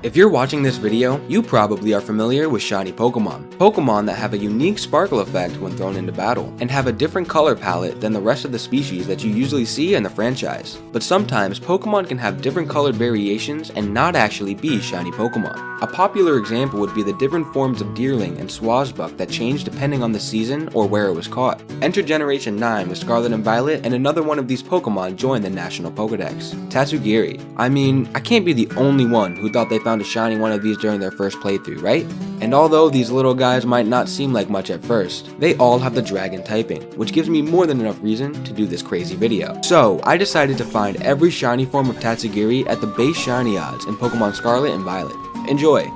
If you're watching this video, you probably are familiar with shiny Pokemon. Pokemon that have a unique sparkle effect when thrown into battle, and have a different color palette than the rest of the species that you usually see in the franchise. But sometimes Pokemon can have different colored variations and not actually be shiny Pokemon. A popular example would be the different forms of Deerling and Swablu that change depending on the season or where it was caught. Enter Generation 9 with Scarlet and Violet, and another one of these Pokemon joined the National Pokedex. Tatsugiri. I mean, I can't be the only one who thought they found a shiny one of these during their first playthrough, right? And although these little guys might not seem like much at first, they all have the dragon typing, which gives me more than enough reason to do this crazy video. So I decided to find every shiny form of Tatsugiri at the base shiny odds in Pokemon Scarlet and Violet. Enjoy!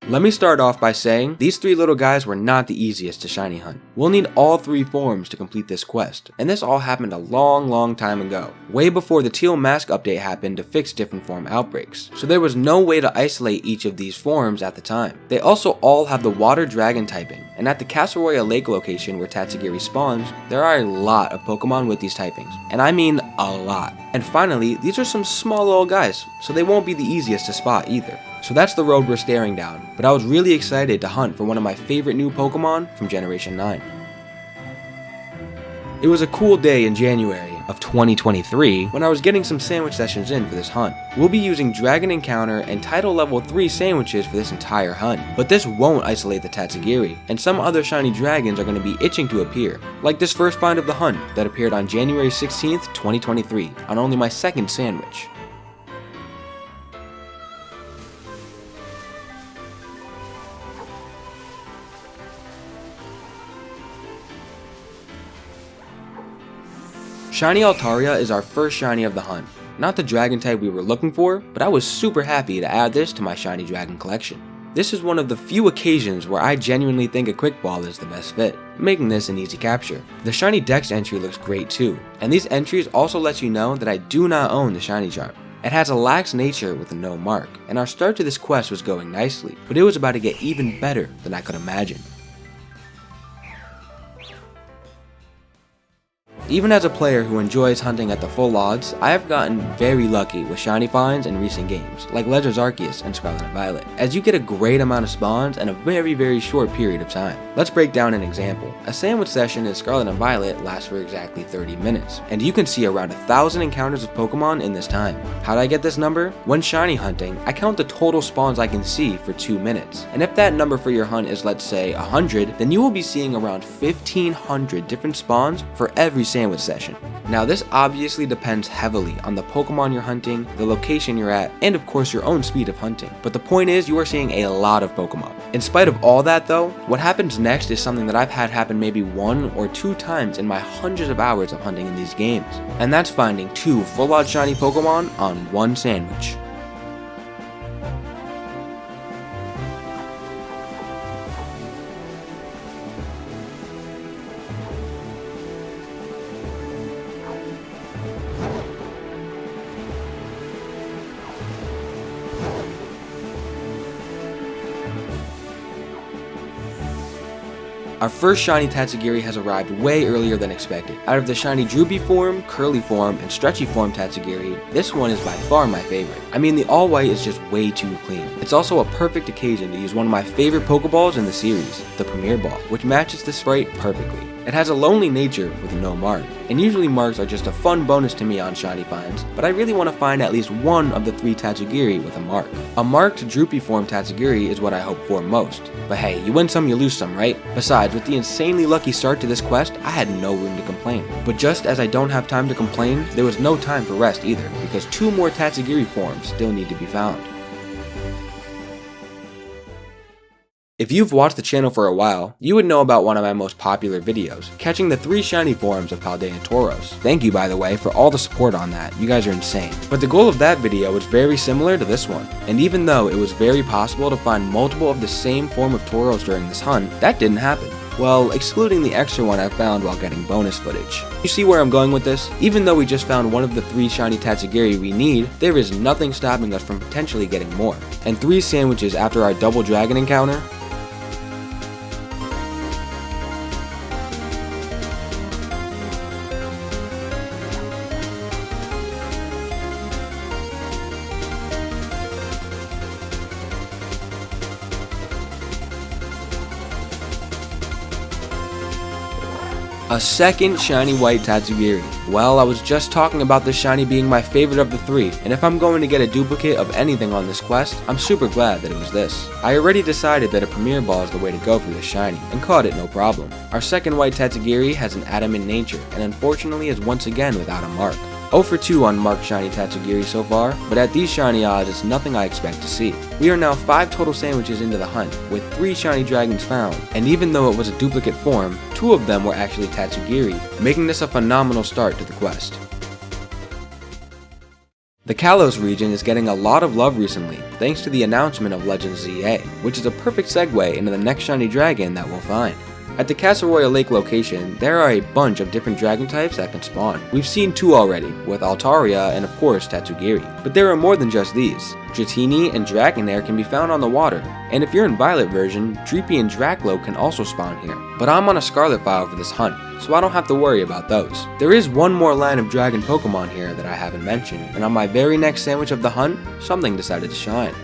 Let me start off by saying, these three little guys were not the easiest to shiny hunt. We'll need all three forms to complete this quest, and this all happened a long time ago, way before the Teal Mask update happened to fix different form outbreaks, so there was no way to isolate each of these forms at the time. They also all have the water dragon typing, and at the Casseroya Lake location where Tatsugiri spawns, there are a lot of Pokemon with these typings, and I mean a lot. And finally, these are some small little guys, so they won't be the easiest to spot either. So that's the road we're staring down, but I was really excited to hunt for one of my favorite new Pokemon from Generation 9. It was a cool day in January of 2023 when I was getting some sandwich sessions in for this hunt. We'll be using Dragon Encounter and Title Level 3 sandwiches for this entire hunt, but this won't isolate the Tatsugiri, and some other shiny dragons are going to be itching to appear, like this first find of the hunt that appeared on January 16th, 2023, on only my second sandwich. Shiny Altaria is our first shiny of the hunt. Not the dragon type we were looking for, but I was super happy to add this to my shiny dragon collection. This is one of the few occasions where I genuinely think a quick ball is the best fit, making this an easy capture. The shiny dex entry looks great too, and these entries also let you know that I do not own the shiny charm. It has a lax nature with a no mark, and our start to this quest was going nicely, but it was about to get even better than I could imagine. Even as a player who enjoys hunting at the full odds, I have gotten very lucky with shiny finds in recent games, like Legend of Zelda and Scarlet and Violet, as you get a great amount of spawns in a very short period of time. Let's break down an example. A sandwich session in Scarlet and Violet lasts for exactly 30 minutes, and you can see around 1,000 encounters of Pokemon in this time. How do I get this number? When shiny hunting, I count the total spawns I can see for 2 minutes, and if that number for your hunt is, let's say, 100, then you will be seeing around 1,500 different spawns for every sandwich session. Now this obviously depends heavily on the Pokemon you're hunting, the location you're at, and of course your own speed of hunting. But the point is, you are seeing a lot of Pokemon. In spite of all that though, what happens next is something that I've had happen maybe 1 or 2 times in my hundreds of hours of hunting in these games. And that's finding 2 full-on shiny Pokemon on 1 sandwich. Our first shiny Tatsugiri has arrived way earlier than expected. Out of the shiny Droopy form, Curly form, and Stretchy form Tatsugiri, this one is by far my favorite. I mean, the all white is just way too clean. It's also a perfect occasion to use one of my favorite Pokeballs in the series, the Premier Ball, which matches the sprite perfectly. It has a lonely nature with no mark, and usually marks are just a fun bonus to me on shiny finds, but I really want to find at least one of the 3 Tatsugiri with a mark. A marked Droopy form Tatsugiri is what I hope for most, but hey, you win some you lose some, right? Besides, with the insanely lucky start to this quest, I had no room to complain. But just as I don't have time to complain, there was no time for rest either, because 2 more Tatsugiri forms still need to be found. If you've watched the channel for a while, you would know about one of my most popular videos, catching the 3 shiny forms of Paldea and Tauros. Thank you, by the way, for all the support on that, you guys are insane. But the goal of that video was very similar to this one, and even though it was very possible to find multiple of the same form of Tauros during this hunt, that didn't happen. Well, excluding the extra one I found while getting bonus footage. You see where I'm going with this? Even though we just found one of the 3 Shiny Tatsugiri we need, there is nothing stopping us from potentially getting more. And 3 sandwiches after our double dragon encounter? A second shiny white Tatsugiri. Well, I was just talking about this shiny being my favorite of the 3, and if I'm going to get a duplicate of anything on this quest, I'm super glad that it was this. I already decided that a Premier Ball is the way to go for this shiny, and caught it no problem. Our second white Tatsugiri has an adamant nature, and unfortunately is once again without a mark. 0 for 2 on marked shiny Tatsugiri so far, but at these shiny odds it's nothing I expect to see. We are now 5 total sandwiches into the hunt, with 3 shiny dragons found, and even though it was a duplicate form, 2 of them were actually Tatsugiri, making this a phenomenal start to the quest. The Kalos region is getting a lot of love recently, thanks to the announcement of Legend of Zelda, which is a perfect segue into the next shiny dragon that we'll find. At the Castle Royal Lake location, there are a bunch of different dragon types that can spawn. We've seen 2 already, with Altaria and of course Tatsugiri. But there are more than just these. Dratini and Dragonair can be found on the water, and if you're in Violet version, Droopy and Draclo can also spawn here. But I'm on a Scarlet file for this hunt, so I don't have to worry about those. There is one more line of dragon Pokemon here that I haven't mentioned, and on my very next sandwich of the hunt, something decided to shine.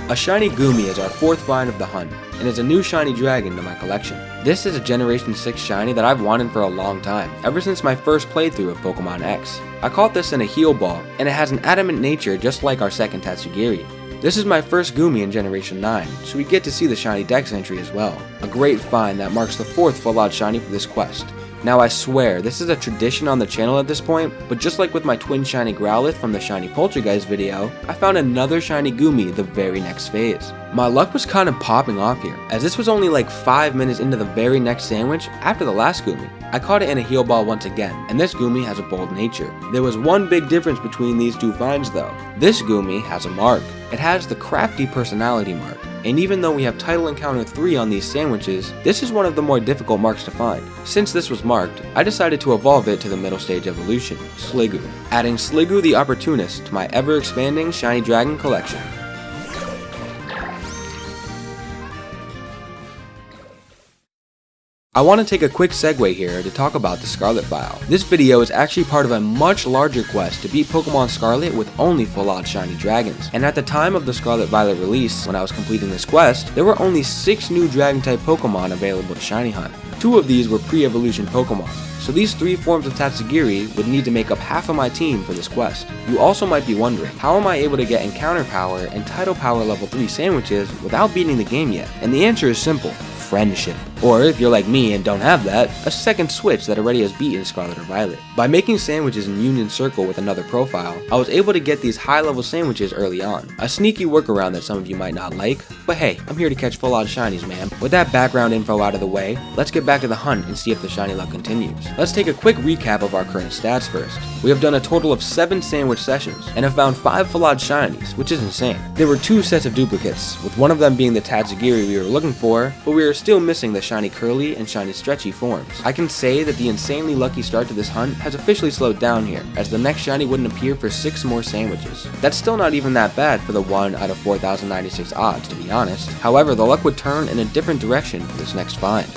A shiny Goomy is our 4th find of the hunt, and is a new shiny dragon to my collection. This is a Generation 6 shiny that I've wanted for a long time, ever since my first playthrough of Pokemon X. I caught this in a heal ball, and it has an adamant nature just like our second Tatsugiri. This is my first Goomy in Generation 9, so we get to see the shiny Dex entry as well. A great find that marks the 4th full-out shiny for this quest. Now I swear, this is a tradition on the channel at this point, but just like with my twin shiny Growlithe from the shiny Poltergeist video, I found another shiny Goomy the very next phase. My luck was kind of popping off here, as this was only like 5 minutes into the very next sandwich after the last Goomy. I caught it in a heal ball once again, and this Goomy has a bold nature. There was one big difference between these 2 finds though. This Goomy has a mark. It has the crafty personality mark, and even though we have title encounter 3 on these sandwiches, this is one of the more difficult marks to find. Since this was marked, I decided to evolve it to the middle stage evolution, Sliggoo, adding Sliggoo the Opportunist to my ever-expanding shiny dragon collection. I want to take a quick segue here to talk about the Scarlet file. This video is actually part of a much larger quest to beat Pokemon Scarlet with only full-out shiny dragons. And at the time of the Scarlet Violet release, when I was completing this quest, there were only 6 new dragon-type Pokemon available to shiny hunt. 2 of these were pre-evolution Pokemon, so these 3 forms of Tatsugiri would need to make up half of my team for this quest. You also might be wondering, how am I able to get encounter power and title power level 3 sandwiches without beating the game yet? And the answer is simple. Friendship. Or if you're like me and don't have that, a second Switch that already has beaten Scarlet or Violet. By making sandwiches in Union Circle with another profile, I was able to get these high level sandwiches early on. A sneaky workaround that some of you might not like, but hey, I'm here to catch full out shinies, man. With that background info out of the way, let's get back to the hunt and see if the shiny luck continues. Let's take a quick recap of our current stats first. We have done a total of 7 sandwich sessions, and have found 5 full out shinies, which is insane. There were 2 sets of duplicates, with one of them being the Tatsugiri we were looking for, but we are still missing the shiny Curly and shiny Stretchy forms. I can say that the insanely lucky start to this hunt has officially slowed down here, as the next shiny wouldn't appear for 6 more sandwiches. That's still not even that bad for the 1 out of 4,096 odds, to be honest. However, the luck would turn in a different direction for this next find.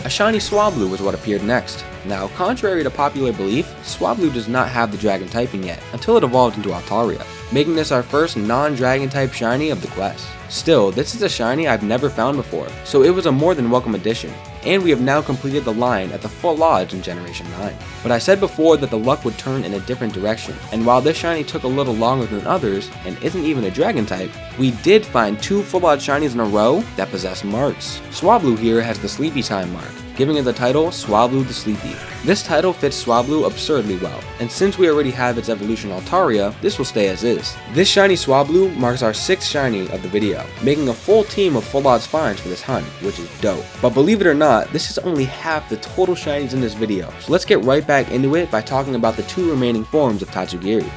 A shiny Swablu was what appeared next. Now, contrary to popular belief, Swablu does not have the dragon typing yet, until it evolved into Altaria, making this our first non-dragon type shiny of the quest. Still, this is a shiny I've never found before, so it was a more than welcome addition, and we have now completed the line at the full odds in Generation 9. But I said before that the luck would turn in a different direction, and while this shiny took a little longer than others, and isn't even a dragon type, we did find 2 full odd shinies in a row that possess marks. Swablu here has the Sleepy Time mark, giving it the title Swablu the Sleepy. This title fits Swablu absurdly well, and since we already have its evolution Altaria, this will stay as is. This shiny Swablu marks our 6th shiny of the video, making a full team of full odds finds for this hunt, which is dope. But believe it or not, this is only half the total shinies in this video, so let's get right back into it by talking about the 2 remaining forms of Tatsugiri.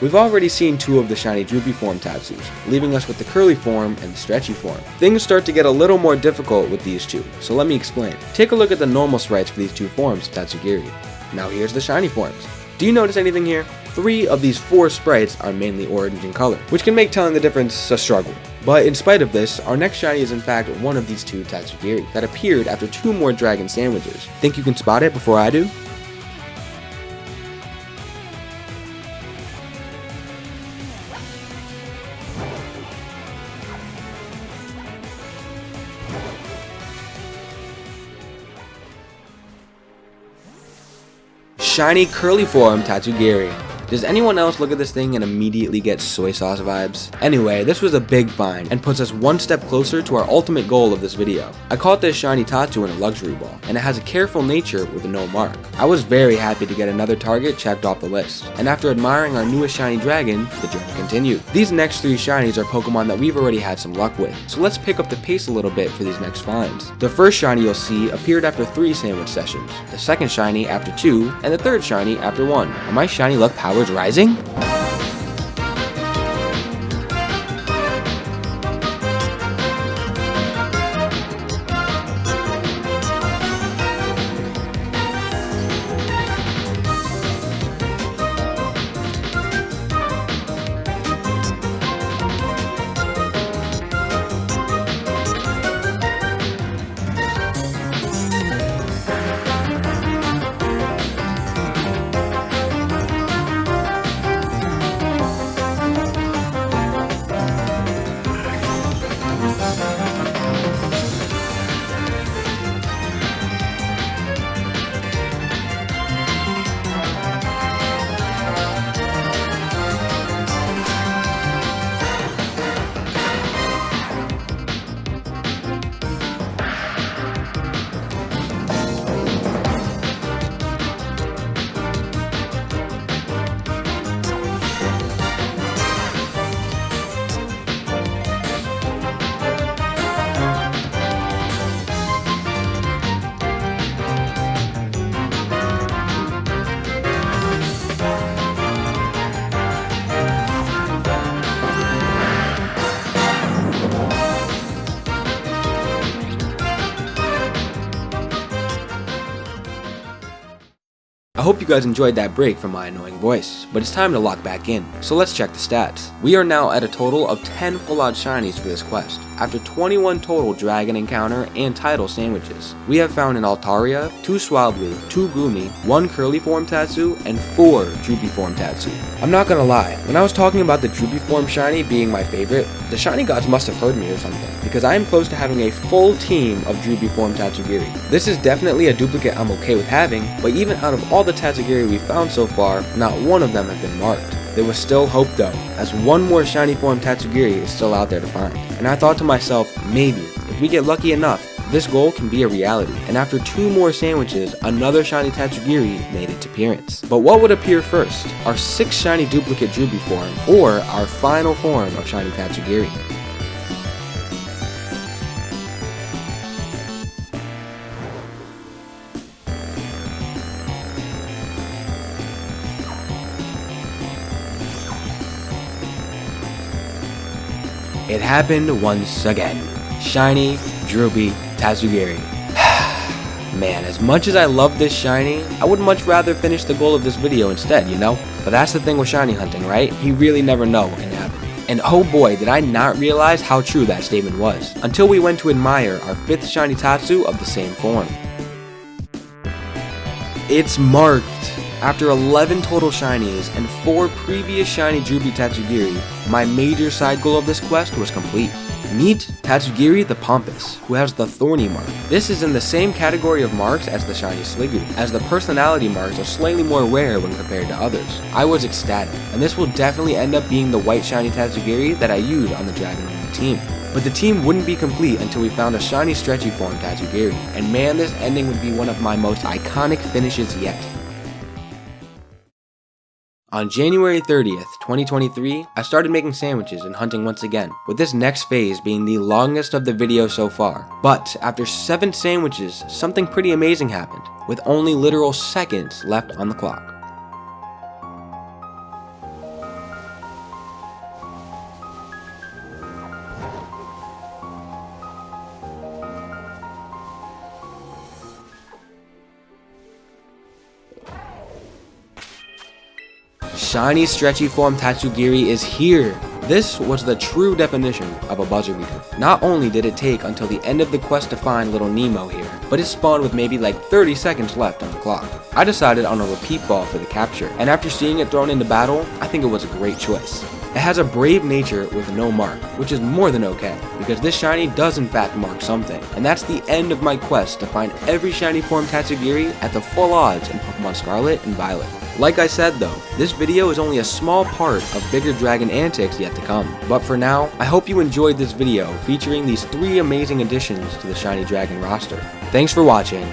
We've already seen 2 of the shiny Droopy form Tatsus, leaving us with the curly form and the stretchy form. Things start to get a little more difficult with these 2, so let me explain. Take a look at the normal sprites for these 2 forms of Tatsugiri. Now here's the shiny forms. Do you notice anything here? 3 of these 4 sprites are mainly orange in color, which can make telling the difference a struggle. But in spite of this, our next shiny is in fact one of these 2 Tatsugiri that appeared after 2 more dragon sandwiches. Think you can spot it before I do? Shiny curly form Tatsugiri. Does anyone else look at this thing and immediately get soy sauce vibes? Anyway, this was a big find and puts us one step closer to our ultimate goal of this video. I caught this shiny Tatsu in a luxury ball, and it has a careful nature with no mark. I was very happy to get another target checked off the list, and after admiring our newest shiny dragon, the journey continued. These next 3 shinies are Pokemon that we've already had some luck with, so let's pick up the pace a little bit for these next finds. The first shiny you'll see appeared after 3 sandwich sessions, the second shiny after 2, and the third shiny after 1. Are my shiny luck powers rising? I hope you guys enjoyed that break from my annoying voice, but it's time to lock back in, so let's check the stats. We are now at a total of 10 full odds shinies for this quest, after 21 total dragon encounter and title sandwiches. We have found an Altaria, 2 Swablu, 2 Goomy, 1 curly form Tatsu, and 4 Droopy form Tatsu. I'm not gonna lie, when I was talking about the Droopy form shiny being my favorite, the shiny gods must have heard me or something, because I am close to having a full team of Droopy form Tatsugiri. This is definitely a duplicate I'm okay with having, but even out of all the Tatsugiri we've found so far, not one of them have been marked. There was still hope though, as one more shiny form Tatsugiri is still out there to find. And I thought to myself, maybe, if we get lucky enough, this goal can be a reality. And after 2 more sandwiches, another shiny Tatsugiri made its appearance. But what would appear first? Our 6th shiny duplicate Droopy form, or our final form of shiny Tatsugiri? It happened once again. Shiny Droopy Tatsugiri. Man, as much as I love this shiny, I would much rather finish the goal of this video instead, you know? But that's the thing with shiny hunting, right? You really never know what can happen. And oh boy, did I not realize how true that statement was, until we went to admire our 5th shiny Tatsu of the same form. It's marked! After 11 total shinies and 4 previous shiny Droopy Tatsugiri, my major side goal of this quest was complete. Meet Tatsugiri the Pompous, who has the Thorny mark. This is in the same category of marks as the shiny Sliggoo, as the personality marks are slightly more rare when compared to others. I was ecstatic, and this will definitely end up being the white shiny Tatsugiri that I use on the Dragon Only team. But the team wouldn't be complete until we found a shiny Stretchy form Tatsugiri, and man, this ending would be one of my most iconic finishes yet. On January 30th, 2023, I started making sandwiches and hunting once again, with this next phase being the longest of the video so far. But after 7 sandwiches, something pretty amazing happened, with only literal seconds left on the clock. Shiny Stretchy form Tatsugiri is here! This was the true definition of a buzzer beater. Not only did it take until the end of the quest to find little Nemo here, but it spawned with maybe like 30 seconds left on the clock. I decided on a repeat ball for the capture, and after seeing it thrown into battle, I think it was a great choice. It has a brave nature with no mark, which is more than okay, because this shiny does in fact mark something, and that's the end of my quest to find every shiny form Tatsugiri at the full odds in Pokemon Scarlet and Violet. Like I said though, this video is only a small part of bigger dragon antics yet to come. But for now, I hope you enjoyed this video featuring these 3 amazing additions to the Shiny Dragon roster. Thanks for watching,